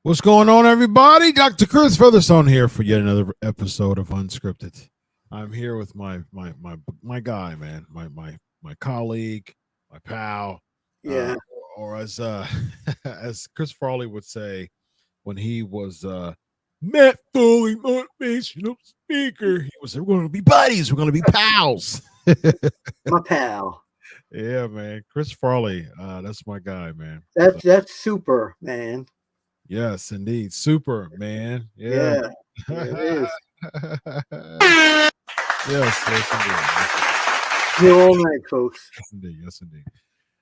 What's going on, everybody? Dr. Chris Featherstone here for yet another episode of UnSKripted. I'm here with my guy, man, my colleague, my pal. Yeah. Or as as Chris Farley would say when he was Matt Foley motivational speaker, he was, we're going to be buddies, we're going to be pals. My pal. Yeah, man. Chris Farley, that's my guy, man. That's super, man. Yes, indeed. Super, man. Yeah, it is. Yes, indeed. You're all right, folks. Yes, indeed.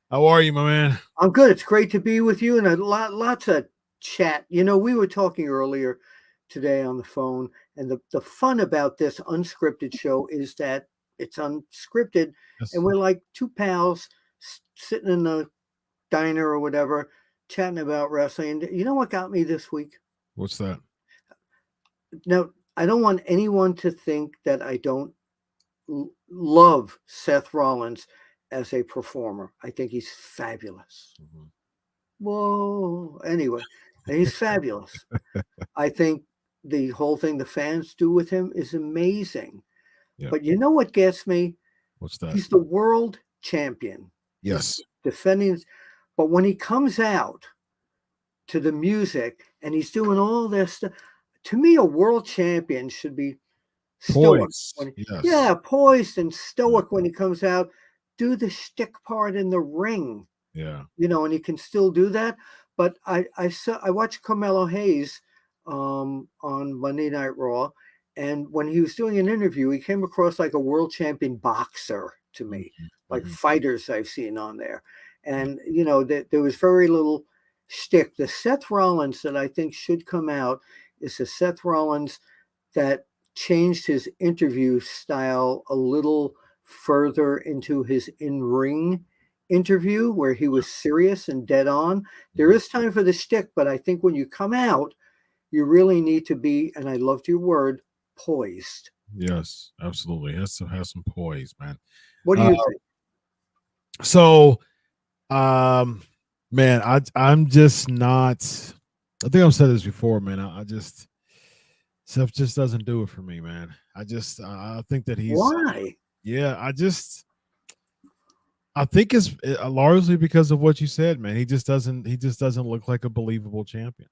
How are you, my man? I'm good. It's great to be with you, and lots of chat. You know, we were talking earlier today on the phone, and the fun about this unscripted show is that it's unscripted, Yes. and we're like two pals sitting in a diner or whatever, chatting about wrestling. You know what got me this week? What's that? Now, I don't want anyone to think that I don't love Seth Rollins as a performer. I think he's fabulous. Mm-hmm. Whoa. Anyway, he's fabulous. I think the whole thing the fans do with him is amazing. Yeah. But you know what gets me? What's that? He's the world champion. Yes. He's defending. But when he comes out to the music and he's doing all this stuff, to me, a world champion should be stoic. Yes. Yeah, poised and stoic when he comes out. Do the shtick part in the ring. Yeah. You know, and he can still do that. But I watched Carmelo Hayes on Monday Night Raw, and when he was doing an interview, he came across like a world champion boxer to me, like fighters I've seen on there. And, you know, there was very little shtick. The Seth Rollins that I think should come out is the Seth Rollins that changed his interview style a little further into his in-ring interview where he was serious and dead on. There is time for the shtick, but I think when you come out, you really need to be, and I loved your word, poised. Yes, absolutely. Has to have some poise, man. What do you think? So, man, I'm just not. I think I've said this before, man. I just Seth just doesn't do it for me, man. I think that he's why? Yeah, I think it's largely because of what you said, man. He just doesn't look like a believable champion.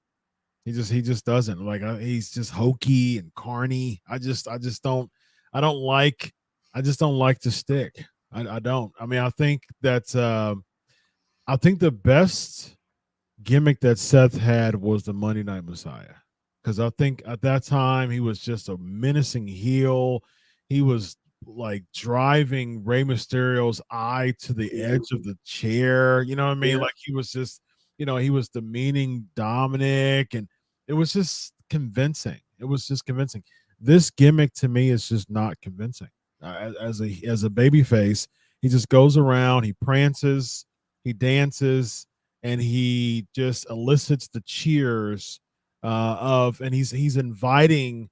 He just doesn't. Like he's just hokey and carny. I don't like I just don't like to stick. I don't. I mean, I think that I think the best gimmick that Seth had was the Monday Night Messiah, because I think at that time he was just a menacing heel. He was like driving Rey Mysterio's eye to the edge of the chair. You know what I mean? Yeah. Like he was just, he was demeaning Dominic, and it was just convincing. It was just convincing. This gimmick to me is just not convincing. As a baby face, he just goes around, he prances, he dances, and he just elicits the cheers and he's inviting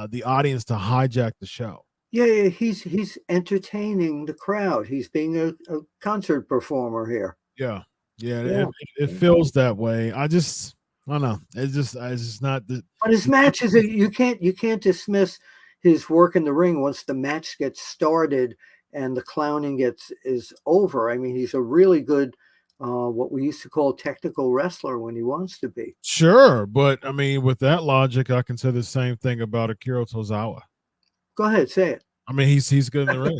the audience to hijack the show. Yeah, he's entertaining the crowd. He's being a concert performer here. Yeah, yeah, Yeah. it feels that way. I don't know. It's just not the. But his matches, you can't dismiss his work in the ring once the match gets started and the clowning is over. I mean, he's a really good what we used to call technical wrestler when he wants to be. Sure, but I mean, with that logic, I can say the same thing about Akira Tozawa. Go ahead, say it. I mean, he's good in the ring.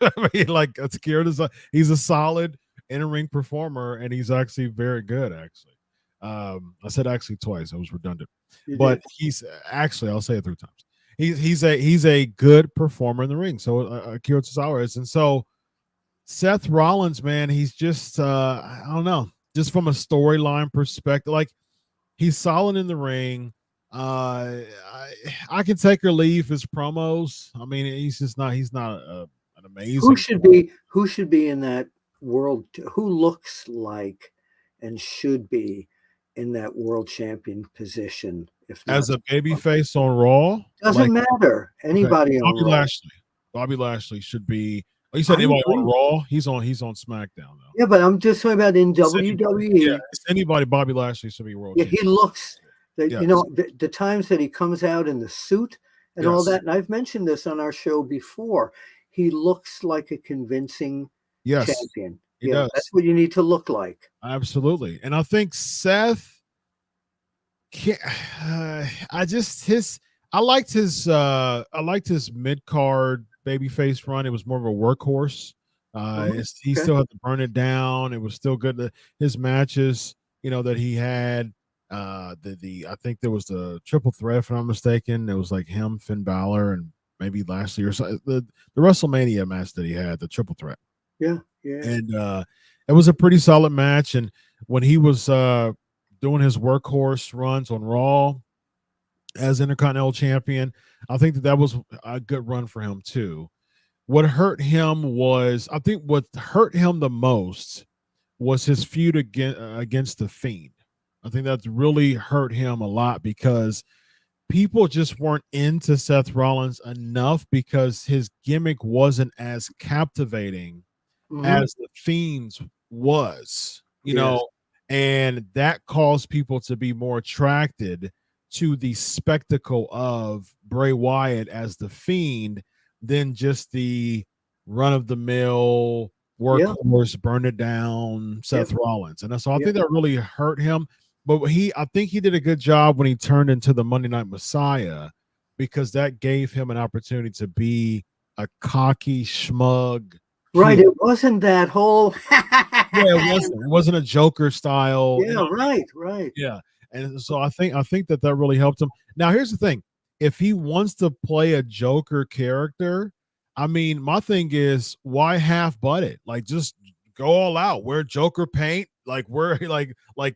I mean, like Akira Tozawa, he's a solid in-ring performer, and he's actually very good. Actually, I said actually twice. I was redundant, but he's actually, I'll say it 3 times. He's a good performer in the ring. So Akira Tozawa is, and so Seth Rollins, man, he's just I don't know, just from a storyline perspective, like he's solid in the ring. I can take or leave his promos. I mean, he's not an amazing. Who should be in that world? Who looks like and should be in that world champion position? If not as a babyface on Raw, doesn't matter. Anybody okay. on Raw. Bobby Lashley should be. Oh, you said anybody on Raw? He's on SmackDown though. Yeah, but I'm just talking about in WWE. Yeah, anybody. Bobby Lashley should be world. Yeah, champion. he looks. The times that he comes out in the suit and all that, and I've mentioned this on our show before. He looks like a convincing champion. He does. That's what you need to look like. Absolutely, and I think Seth. I liked his mid card babyface run. It was more of a workhorse. He still had to burn it down. It was still good. His matches, that he had. I think there was the triple threat, if I'm not mistaken. It was like him, Finn Balor, and maybe Lashley or something. The WrestleMania match that he had, the triple threat. Yeah. And it was a pretty solid match. And when he was doing his workhorse runs on Raw as Intercontinental Champion, I think that was a good run for him too. What hurt him the most was his feud against the Fiend. I think that's really hurt him a lot because people just weren't into Seth Rollins enough because his gimmick wasn't as captivating as the Fiend's was, you know, and that caused people to be more attracted to the spectacle of Bray Wyatt as the Fiend than just the run-of-the-mill workhorse, burn it down Seth Rollins. And so I think that really hurt him. But I think he did a good job when he turned into the Monday Night Messiah, because that gave him an opportunity to be a cocky schmug. Right. It wasn't that whole. It wasn't a Joker style. Yeah. Right. Yeah. And so I think that really helped him. Now, here's the thing. If he wants to play a Joker character, I mean, my thing is, why half butt it? Like, just go all out. Wear Joker paint. Like,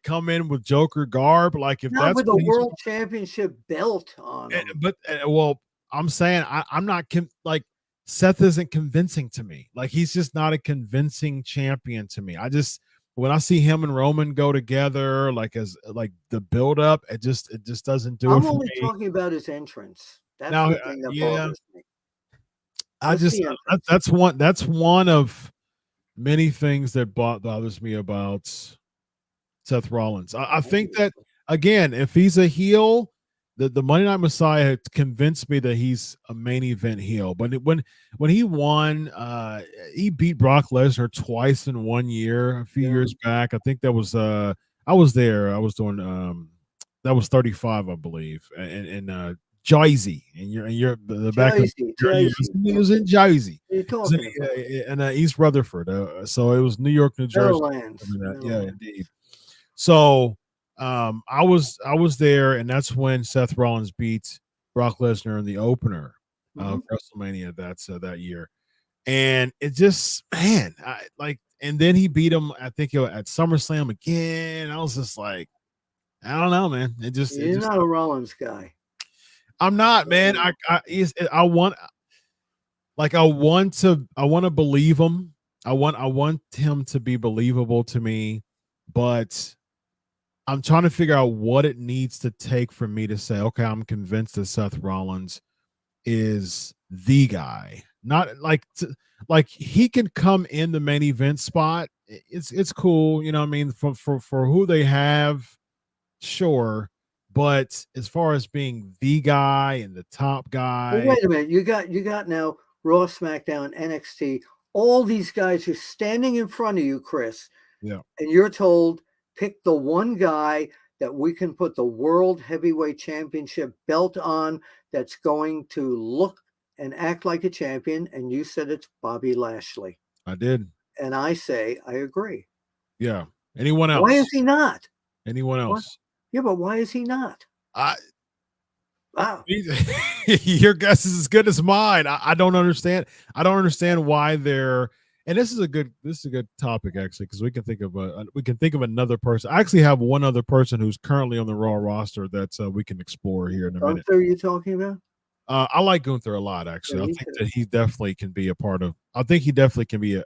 come in with Joker garb. Like, if that's with a world championship belt on him. But I'm saying I'm not like, Seth isn't convincing to me. Like, he's just not a convincing champion to me. When I see him and Roman go together, like the build up, it just doesn't do it for me. I'm only talking about his entrance. That's the thing that bothers me. That's one of many things that bothers me about Seth Rollins. I think that, again, if he's a heel, the Monday Night Messiah convinced me that he's a main event heel. But when he won, he beat Brock Lesnar twice in 1 year, a few years back. I think that was I was there. I was doing that was 35, I believe, in Jersey, and you're the back of Jersey. he was in Jersey. What are you It was talking about? in East Rutherford. So it was New York, New Jersey. Meadowlands. Yeah, indeed. So I was there, and that's when Seth Rollins beat Brock Lesnar in the opener of WrestleMania that year. And it just, man, and then he beat him, I think at SummerSlam again. I was just like, I don't know, man. You're not a Rollins guy. I'm not, man. I want to believe him. I want him to be believable to me, but I'm trying to figure out what it needs to take for me to say, okay, I'm convinced that Seth Rollins is the guy. Not like he can come in the main event spot. It's cool, you know what I mean, for who they have, sure. But as far as being the guy and the top guy, well, wait a minute. You got now Raw, SmackDown, NXT. All these guys are standing in front of you, Chris. Yeah. And you're told pick the one guy that we can put the World Heavyweight Championship belt on that's going to look and act like a champion. And you said it's Bobby Lashley. I did. And I say I agree. Yeah. Anyone else? Why is he not? Anyone else? What? Yeah, but why is he not? Wow. Your guess is as good as mine. I don't understand. I don't understand why they're. And this is a good topic actually, because we can think of another person. I actually have one other person who's currently on the Raw roster that we can explore here in a minute. Gunther, are you talking about? I like Gunther a lot, actually. Yeah, I think that he definitely can be a part of. I think he definitely can be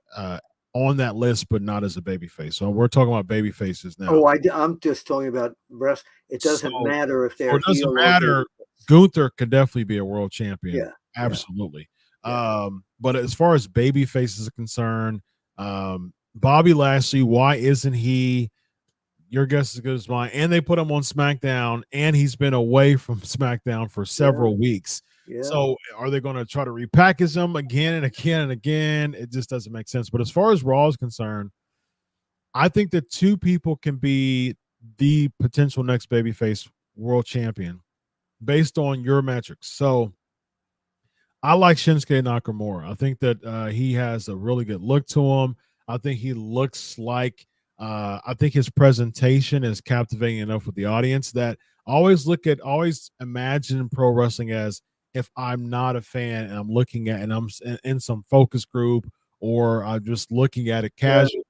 on that list, but not as a babyface. So we're talking about baby faces now. Oh, I'm just talking about rest. It doesn't matter if they're. It doesn't matter. Gunther could definitely be a world champion. Yeah, absolutely. Yeah. But as far as baby faces are concerned, Bobby Lashley, why isn't he? Your guess is as good as mine. And they put him on SmackDown, and he's been away from SmackDown for several weeks. Yeah. So are they going to try to repackage him again and again and again? It just doesn't make sense. But as far as Raw is concerned, I think that two people can be the potential next babyface world champion based on your metrics. So I like Shinsuke Nakamura. I think that he has a really good look to him. I think he looks like I think his presentation is captivating enough with the audience that I always imagine pro wrestling as, if I'm not a fan and I'm looking at and I'm in some focus group or I'm just looking at it casually,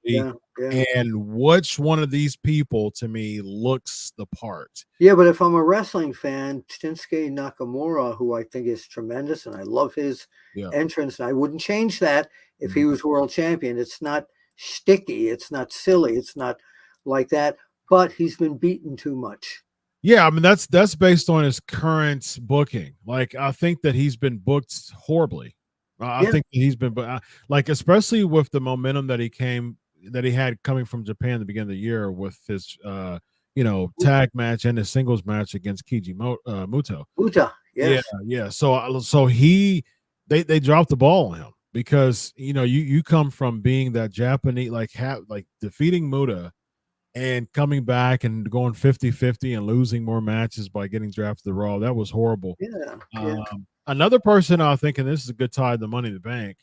and which one of these people to me looks the part. Yeah, but if I'm a wrestling fan, Shinsuke Nakamura, who I think is tremendous, and I love his entrance, and I wouldn't change that if he was world champion. It's not sticky, it's not silly, it's not like that, but he's been beaten too much. Yeah, I mean that's based on his current booking. Like I think that he's been booked horribly. I think that he's been like, especially with the momentum that he had coming from Japan at the beginning of the year with his tag match and his singles match against Keiji Muto. Yes. Yeah. So they dropped the ball on him because you come from being that Japanese like defeating Muta and coming back and going 50-50 and losing more matches by getting drafted to Raw. That was horrible. Yeah. Another person I think, and this is a good tie to Money in the Bank,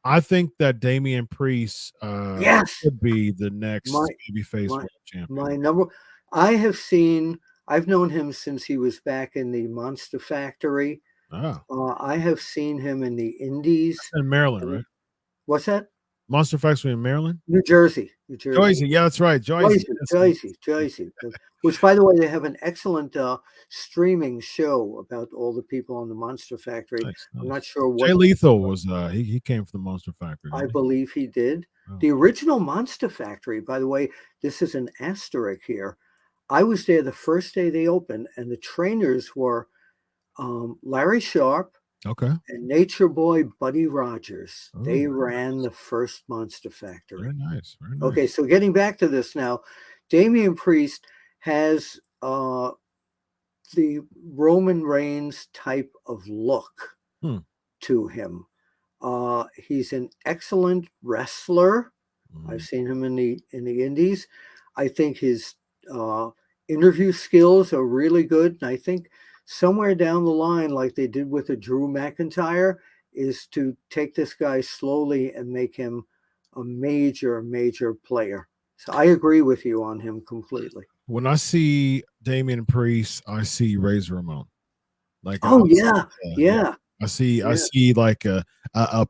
I think that Damian Priest could be the next babyface world champion. I've known him since he was back in the Monster Factory. I have seen him in the Indies. That's in Maryland, right? What's that? Monster Factory in Maryland? New Jersey. Yeah, that's right. Jersey. Which, by the way, they have an excellent streaming show about all the people on the Monster Factory. Nice. I'm not sure what. Jay Lethal was he came from the Monster Factory. I believe he did. Oh. The original Monster Factory, by the way, this is an asterisk here. I was there the first day they opened, and the trainers were Larry Sharp, and Nature Boy Buddy Rogers. Oh, they ran the first Monster Factory. Very nice. Okay, so getting back to this now, Damian Priest has the Roman Reigns type of look to him. He's an excellent wrestler. I've seen him in the Indies. I think his interview skills are really good, and I think somewhere down the line, like they did with a Drew McIntyre, is to take this guy slowly and make him a major, major player. So I agree with you on him completely. When I see Damian Priest, I see Razor Ramon. Like, oh yeah, yeah. I see like a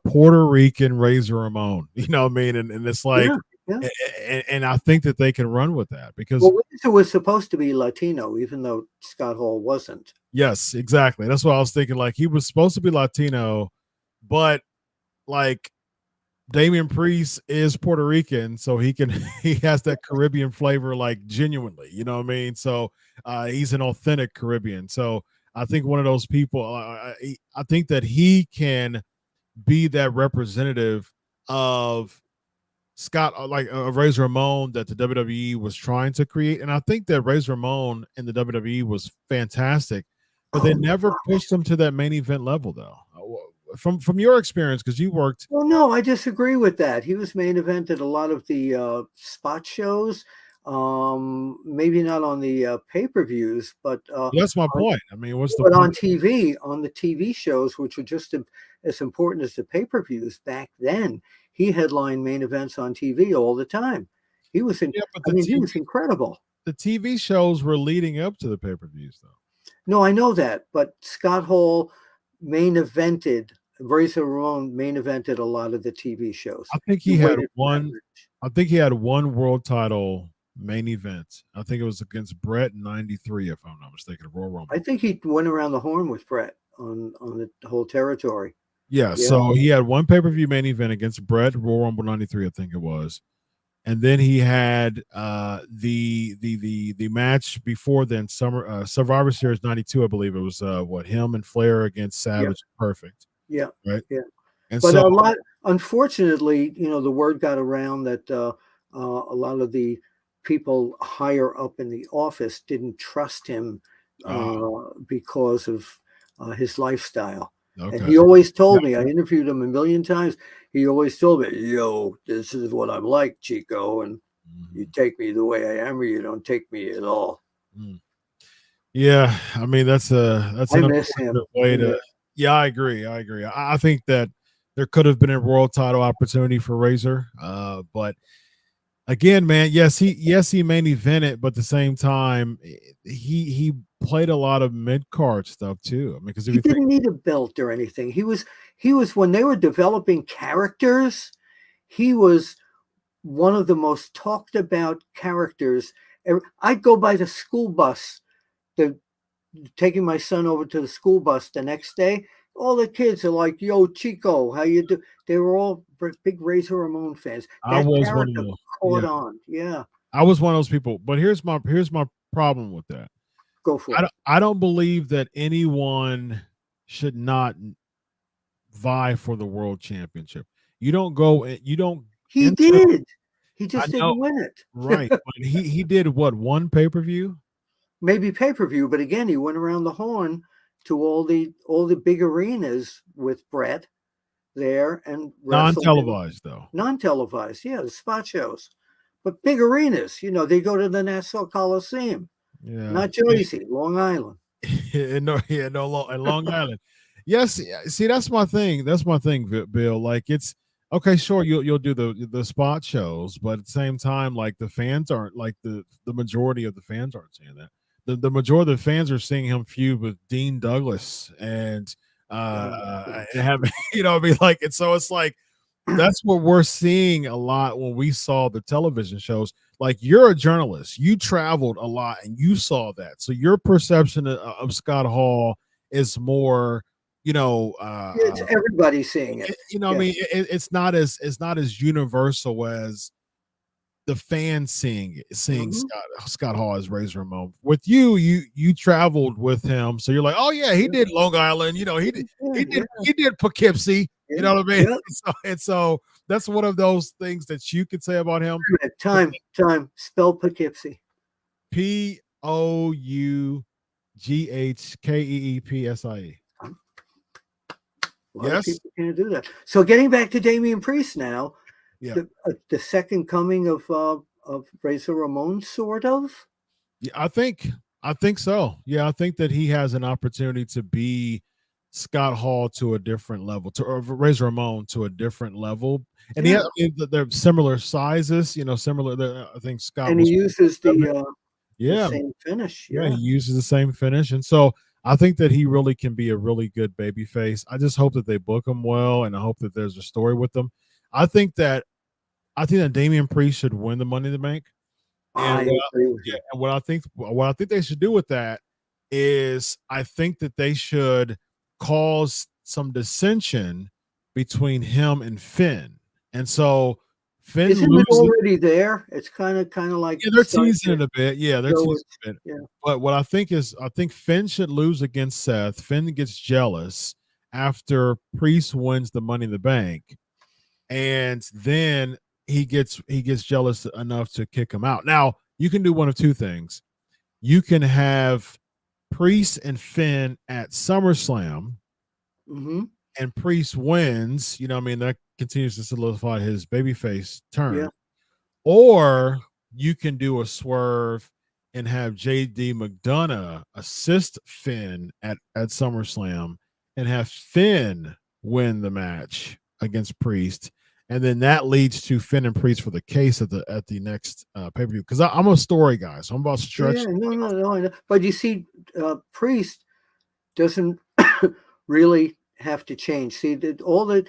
Puerto Rican Razor Ramon. You know what I mean? And it's like, and I think that they can run with that because Razor was supposed to be Latino, even though Scott Hall wasn't. Yes, exactly. That's what I was thinking. Like he was supposed to be Latino, but like Damian Priest is Puerto Rican, so he has that Caribbean flavor, like genuinely. You know what I mean? So he's an authentic Caribbean. So I think one of those people. I think that he can be that representative of Scott, like Razor Ramon that the WWE was trying to create, and I think that Razor Ramon in the WWE was fantastic, but they never pushed him to that main event level, though. From your experience, because you worked. Well, no, I disagree with that. He was main event at a lot of the spot shows. Maybe not on the pay-per-views, but that's my point. I mean, what's the but point? on the TV shows, which were just as important as the pay-per-views back then, he headlined main events on TV all the time. He was he was incredible. The TV shows were leading up to the pay-per-views, though. No, I know that, but Scott Hall main evented. Razor Ramon main evented a lot of the TV shows. I think he had one. I think he had one world title main event. I think it was against Brett in '93, if I'm not mistaken. Royal Rumble. I think he went around the horn with Brett on the whole territory. Yeah, so he had one pay-per-view main event against Brett, Royal Rumble '93, I think it was, and then he had the match before then, Survivor Series '92, I believe it was him and Flair against Savage, Perfect. Yeah, right. Yeah, and but so unfortunately, the word got around that a lot of the people higher up in the office didn't trust him because of his lifestyle. Okay. And he always told me, I interviewed him a million times. He always told me, yo, this is what I'm like, Chico. And you take me the way I am, or you don't take me at all. Yeah. I mean, that's I miss him. Way to, yeah, I agree. I think that there could have been a world title opportunity for Razor. But again, man, yes, he main evented, but at the same time, he played a lot of mid-card stuff too. I mean, because he didn't need a belt or anything. He was when they were developing characters, he was one of the most talked about characters. I'd go by the school bus, taking my son over to the school bus the next day. All the kids are like, "Yo, Chico, how you do?" They were all big Razor Ramon fans. I was one of those. Caught on. Yeah, I was one of those people. But here's my problem with that. Go for it. I don't believe that anyone should not vie for the world championship. You don't go. You don't. He did. He just didn't win it. Right. But he did what, one pay-per-view? Maybe pay-per-view, but again, he went around the horn to all the big arenas with Brett there, and non-televised though. Non-televised, yeah, the spot shows, but big arenas. They go to the Nassau Coliseum, not Jersey, Long Island. Long Island. Yes, see, that's my thing. That's my thing, Bill. Like, it's okay. Sure, you'll do the spot shows, but at the same time, like, the fans aren't, like, the majority of the fans aren't seeing that. The majority of the fans are seeing him feud with Dean Douglas and having, like, and so it's like, that's what we're seeing a lot when we saw the television shows. Like, you're a journalist, you traveled a lot and you saw that, so your perception of Scott Hall is more, it's everybody seeing it. I mean, it's not as universal as the fans seeing Scott Hall as Razor Ramon. With you traveled with him, so you're like, oh yeah, he did Long Island, he did Poughkeepsie, you know what I mean? So that's one of those things that you could say about him. Time, spell Poughkeepsie. Poughkeepsie. A lot of people can't do that. So getting back to Damian Priest now, the second coming of Razor Ramon, sort of. Yeah, I think I think so. Yeah, I think that he has an opportunity to be Scott Hall to a different level, to or Razor Ramon to a different level. And Yeah. they're similar sizes, similar. I think Scott And he was, uses the yeah, same finish. yeah, he Yeah. uses the same finish, and so I think that he really can be a really good baby face. I just hope that they book him well, and I hope that there's a story with them. I think that Damian Priest should win the Money in the Bank. And I agree with yeah, you. and what I think they should do with that is I think that they should cause some dissension between him and Finn. And so Finn Isn't it loses. already there? It's kind of like Yeah, they're starting teasing to it a bit. Yeah, they're go. teasing it a bit. Yeah. But what I think Finn should lose against Seth. Finn gets jealous after Priest wins the Money in the Bank, and then he gets jealous enough to kick him out. Now you can do one of two things. You can have Priest and Finn at SummerSlam, Mm-hmm. and Priest wins. I mean, that continues to solidify his babyface turn. Yeah. Or you can do a swerve and have JD McDonough assist Finn at SummerSlam and have Finn win the match against Priest. And then that leads to Finn and Priest for the case at the next pay-per-view. Because I'm a story guy, so I'm about to stretch. Yeah. No. I know. But you see, Priest doesn't really have to change. See, all the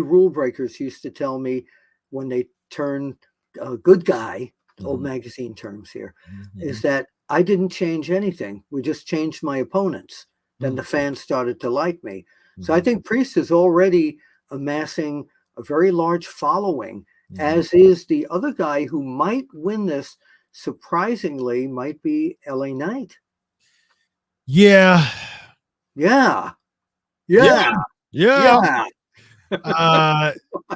rule breakers used to tell me when they turn a good guy, old magazine terms here, is that I didn't change anything. We just changed my opponents. Then the fans started to like me. So I think Priest is already amassing a very large following, as is the other guy who might win this. Surprisingly, might be LA Knight. Yeah. Yeah. Yeah. Yeah. Yeah.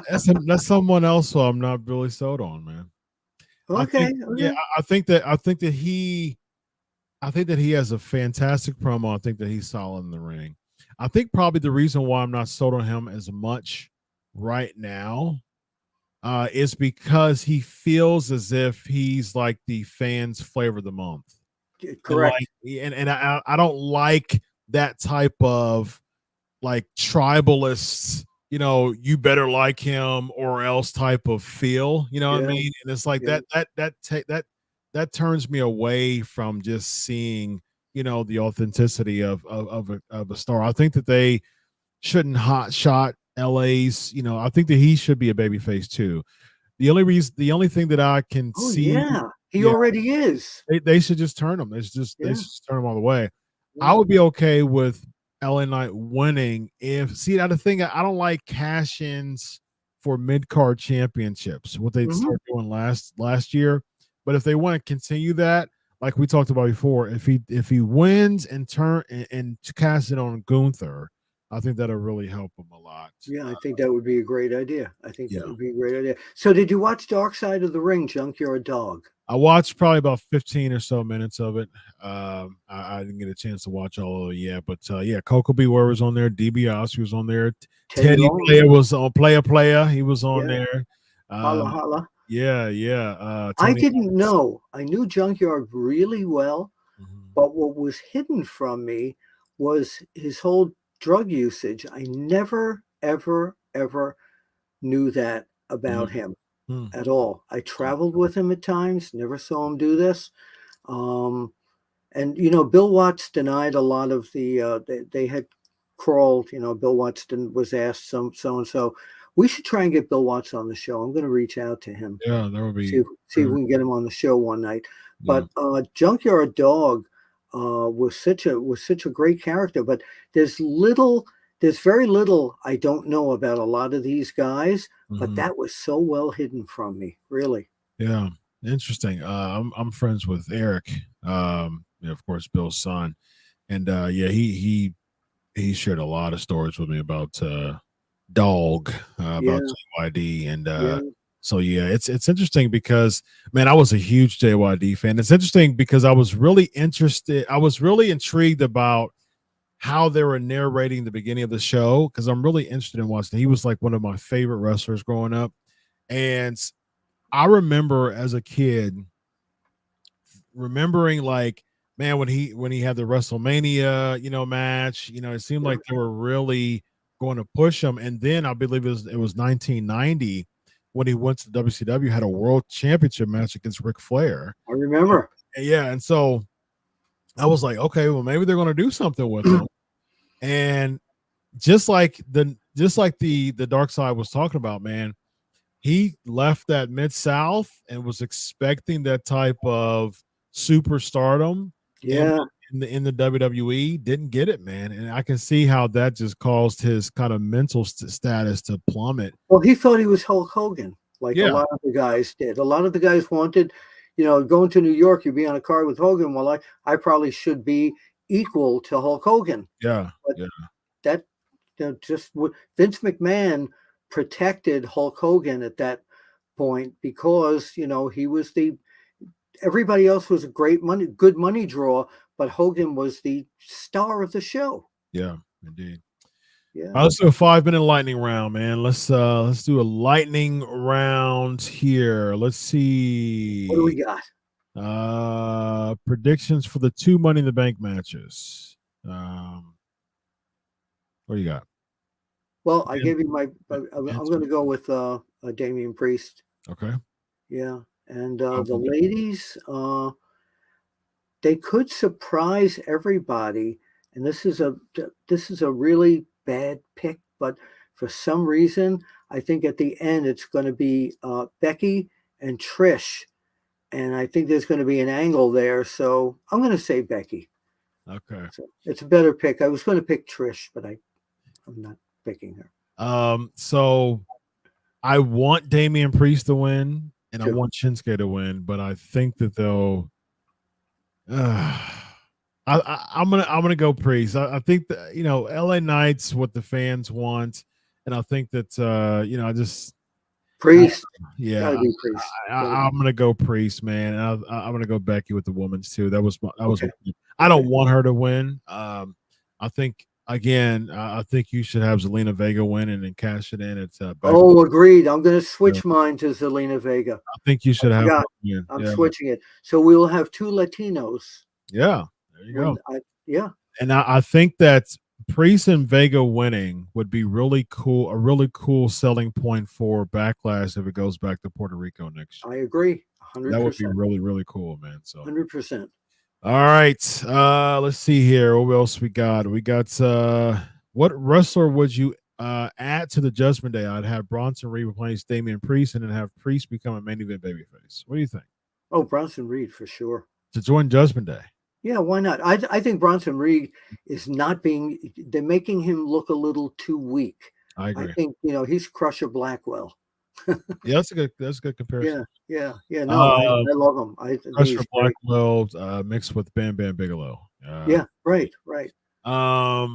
That's someone else who I'm not really sold on, man. Okay. Yeah, I think that he has a fantastic promo. I think that he's solid in the ring. I think probably the reason why I'm not sold on him as much right now is because he feels as if he's like the fans' flavor of the month. Correct. And I don't like that type of like tribalist, you better like him or else type of feel, what I mean? And it's like that turns me away from just seeing, the authenticity of a star. I think that they shouldn't hot shot LA's, I think that he should be a babyface too. The only thing that I can see, he already is. they should just turn him. They should just turn him all the way. I would be okay with LA Knight winning if the other thing, I don't like cash-ins for mid-card championships, what they started doing last year. But if they want to continue that, like we talked about before, if he wins and cash it on Gunther, I think that'll really help him a lot. Yeah, I think that would be a great idea. So did you watch Dark Side of the Ring, Junkyard Dog? I watched probably about 15 or so minutes of it. I didn't get a chance to watch all of it yet, but Coco Beware was on there. DiBiase was on there. Teddy Player was on. Player. He was on there. Holla holla. Yeah. I didn't know. I knew Junkyard really well, but what was hidden from me was his whole drug usage. I never, ever, ever knew that about him at all. I traveled with him at times, never saw him do this. And, Bill Watts denied a lot of they had crawled, Bill Watts was asked so-and-so. We should try and get Bill Watts on the show. I'm going to reach out to him. Yeah, that would be. See if we can get him on the show one night. But Junkyard Dog was such a great character. But there's very little I don't know about a lot of these guys. But that was so well hidden from me, really. Yeah, interesting. I'm friends with Eric, of course, Bill's son, and he shared a lot of stories with me about Dog, about JYD, and so it's interesting because, man, I was a huge JYD fan. It's interesting because I was really intrigued about how they were narrating the beginning of the show, because I'm really interested in watching. He was like one of my favorite wrestlers growing up, and I remember as a kid remembering like, man, when he had the WrestleMania, match, it seemed like they were really going to push him. And then I believe it was 1990 when he went to WCW, had a world championship match against Ric Flair. I remember. Yeah, and so I was like, okay, well, maybe they're going to do something with him. And just like the Dark Side was talking about, man, he left that Mid-South and was expecting that type of superstardom. Yeah. In the WWE, didn't get it, man. And I can see how that just caused his kind of mental status to plummet. Well, he thought he was Hulk Hogan, like Yeah. a lot of the guys did. A lot of the guys wanted, going to New York, you'd be on a card with Hogan. Well, I probably should be equal to Hulk Hogan. Yeah. But yeah. that just Vince McMahon protected Hulk Hogan at that point because he was everybody else was a good money draw, but Hogan was the star of the show. Yeah, indeed. Yeah. All right, let's do a 5-minute lightning round, man. Let's do a lightning round here. Let's see. What do we got? Predictions for the 2 Money in the Bank matches. What do you got? Well, I gave you I'm going to go with Damian Priest. Okay. Yeah, and the ladies, they could surprise everybody. And this is a really bad pick, but for some reason, I think at the end it's going to be Becky and Trish, and I think there's going to be an angle there. So I'm going to say Becky. Okay. So it's a better pick. I was going to pick Trish, but I'm not picking her. So I want Damian Priest to win, and I want Shinsuke to win, but I think that they'll. I'm gonna go Priest. I think that LA Knight's what the fans want, and I think that I just Priest. Yeah, Priest. I'm gonna go Priest, man. And I'm gonna go Becky with the women's too. That was Okay. I don't want her to win. I think again, I think you should have Zelina Vega win and then cash it in. It's agreed. I'm going to switch mine to Zelina Vega. I think you should have. I'm switching it. So we will have 2 Latinos. Yeah, there you go. Yeah, and I think that Priest and Vega winning would be really cool. A really cool selling point for Backlash if it goes back to Puerto Rico next year. I agree. 100%. That would be really, really cool, man. So 100%. All right. Let's see here. What else we got? We got what wrestler would you add to the Judgment Day? I'd have Bronson Reed replace Damian Priest and then have Priest become a main event babyface. What do you think? Oh, Bronson Reed for sure. To join Judgment Day. Yeah, why not? I think Bronson Reed is they're making him look a little too weak. I agree. I think, he's Crusher Blackwell. Yeah, that's a good comparison. Yeah. No, I love him. Crusher Blackwell mixed with Bam Bam Bigelow. Yeah, right. I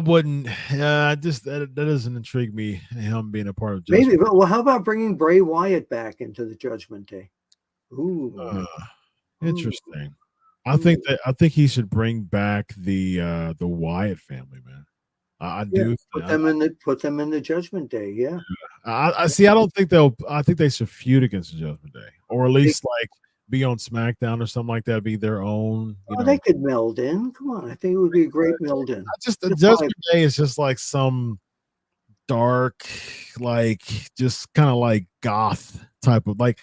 wouldn't. That doesn't intrigue me. Him being a part of Judgment. Maybe, well, how about bringing Bray Wyatt back into the Judgment Day? Ooh, interesting. I think he should bring back the Wyatt family, man. I do put them in the Judgment Day. Yeah. I see. I think they should feud against the Judgment Day, or at least like be on SmackDown or something like that. Be their own. They could meld in. Come on, I think it would be a great meld in. Just the Judgment Day is just like some dark, like just kind of like goth type of like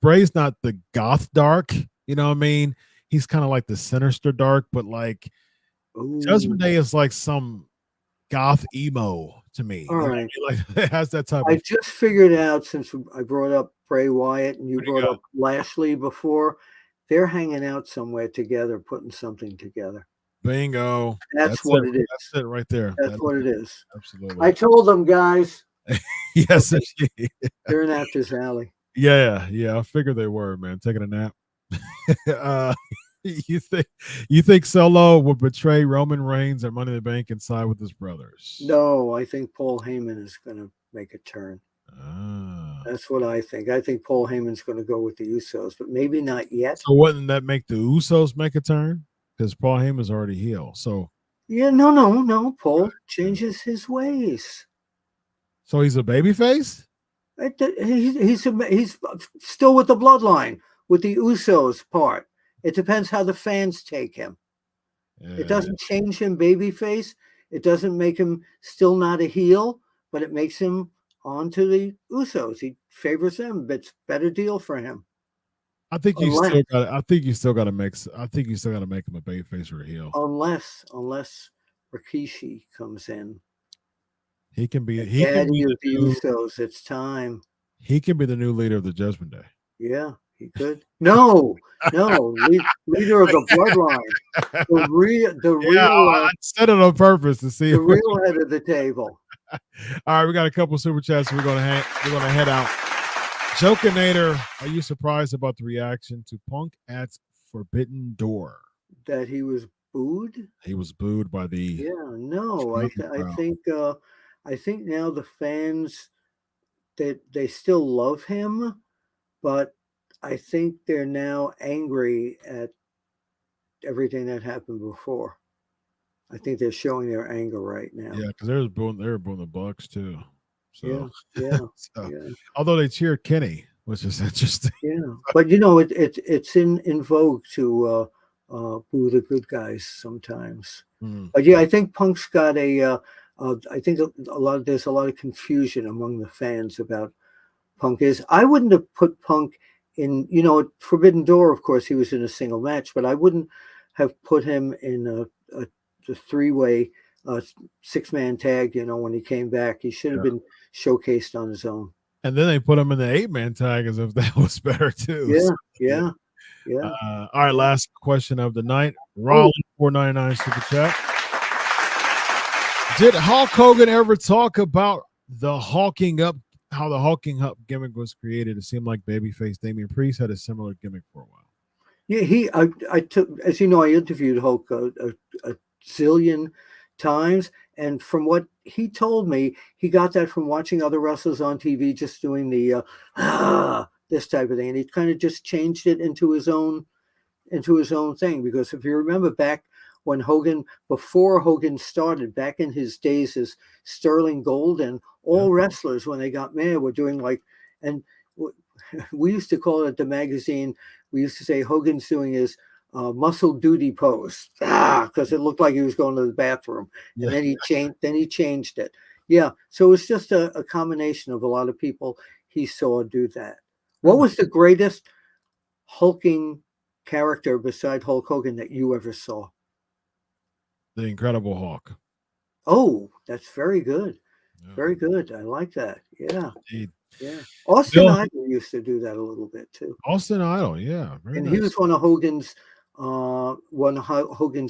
Bray's not the goth dark. You know what I mean? He's kind of like the sinister dark, but like Judgment Day is like some goth emo to me. All right. Like it has that type. I just figured out, since I brought up Bray Wyatt and you brought up Lashley before, they're hanging out somewhere together, putting something together. Bingo. That's what it is. That's it right there. That's what it is. Absolutely. I told them, guys. Yes. They're in Apter's alley. Yeah. I figured they were, man. Taking a nap. You think Solo would betray Roman Reigns or Money in the Bank and side with his brothers? No, I think Paul Heyman is going to make a turn. That's what I think. I think Paul Heyman's going to go with the Usos, but maybe not yet. So wouldn't that make the Usos make a turn? Because Paul Heyman's already healed. So yeah, no. Paul changes his ways. So he's a babyface? He's still with the Bloodline, with the Usos part. It depends how the fans take him. Yeah. It doesn't change him babyface. It doesn't make him still not a heel, but it makes him onto the Usos. He favors them. It's a better deal for him. I think you still got. I think you still got to make. I think you still got to make him a babyface or a heel. Unless Rikishi comes in. He can be. He can be the Usos. It's time. He can be the new leader of the Judgment Day. Yeah, he could. No, leader of the Bloodline. The real. I said it on purpose to see the real head of the table. All right, we got a couple super chats. We're gonna head out. Jokinator, are you surprised about the reaction to Punk at Forbidden Door? That he was booed? He was booed by the. Yeah, no, I think now the fans that they still love him, but I think they're now angry at everything that happened before. I think they're showing their anger right now. Yeah, because they were booing the Bucks too. So yeah. Although they cheered Kenny, which is interesting. Yeah, but it's in vogue to boo the good guys sometimes. But yeah, I think Punk's got I think there's a lot of confusion among the fans about Punk is. I wouldn't have put Punk in, at Forbidden Door, of course, he was in a single match, but I wouldn't have put him in a three-way 6-man tag, when he came back. He should have been showcased on his own. And then they put him in the 8-man tag as if that was better too. Yeah. All right, last question of the night. Rollins $4.99 super chat. Did Hulk Hogan ever talk about the hulking up, how the hulking up gimmick was created? It seemed like babyface Damian Priest had a similar gimmick for a while. Yeah, I took, as you know, I interviewed Hulk a zillion times, and from what he told me, he got that from watching other wrestlers on TV just doing the this type of thing, and he kind of just changed it into his own thing. Because if you remember back when before Hogan started, back in his days as Sterling Golden, all wrestlers when they got mad were doing and we used to call it the magazine. We used to say Hogan's doing his muscle duty pose, because it looked like he was going to the bathroom, and then he changed it. Yeah, so it was just a combination of a lot of people he saw do that. What was the greatest hulking character beside Hulk Hogan that you ever saw? The Incredible Hulk. Oh, that's very good. Yeah. Very good. I like that. Yeah. Indeed. Yeah. Austin Idol used to do that a little bit too. Austin Idol, yeah. And nice. He was one of Hogan's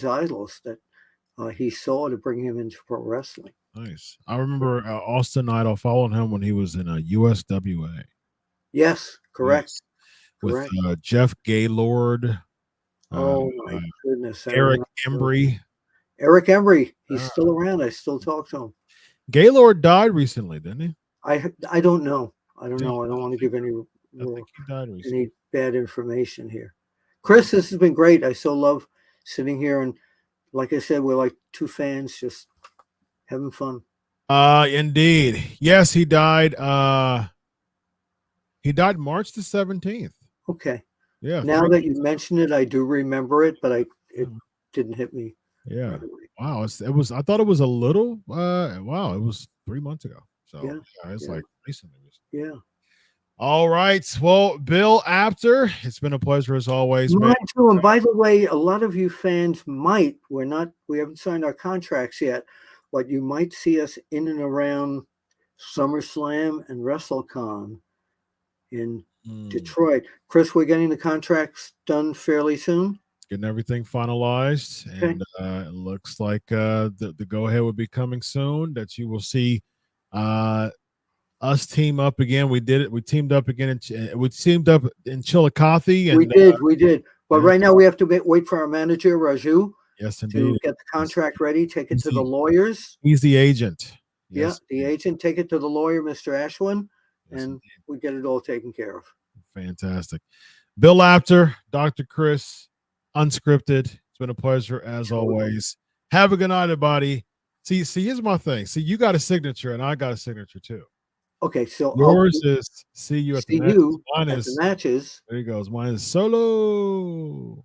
idols that he saw to bring him into pro wrestling. Nice. I remember Austin Idol following him when he was in USWA. Yes, correct. Yes. With Jeff Gaylord. Oh my goodness. Eric Embry. Eric Embry. He's still around. I still talk to him. Gaylord died recently, didn't he? I don't know. I don't know. I don't want to give any bad information here. Chris, this has been great. I so love sitting here, and like I said, we're like two fans just having fun. Indeed. Yes, he died. He died March the 17th. Okay. Yeah. Now that you mention it, I do remember it, but it didn't hit me. Yeah. Right. Wow. It was. I thought it was a little. Wow. It was 3 months ago. So it's like recently. Yeah. All right. Well, Bill Apter, it's been a pleasure as always. Mine too. And by the way, a lot of you fans we haven't signed our contracts yet, but you might see us in and around SummerSlam and WrestleCon in Detroit. Chris, we're getting the contracts done fairly soon. Getting everything finalized, and it looks like the go-ahead will be coming soon, that you will see us team up again. We did it. We teamed up again. We teamed up in Chillicothe. And, we did. But right now we have to wait for our manager, Raju. Yes, indeed. To get the contract ready, take it to the lawyers. He's the agent. Yes, the agent. Take it to the lawyer, Mr. Ashwin, and we get it all taken care of. Fantastic. Bill Apter, Dr. Chris, UnSKripted. It's been a pleasure as always. Have a good night, everybody. See, here's my thing. See, you got a signature, and I got a signature too. Okay, so yours is see you at the matches. Mine is the matches. There he goes. Mine is Solo.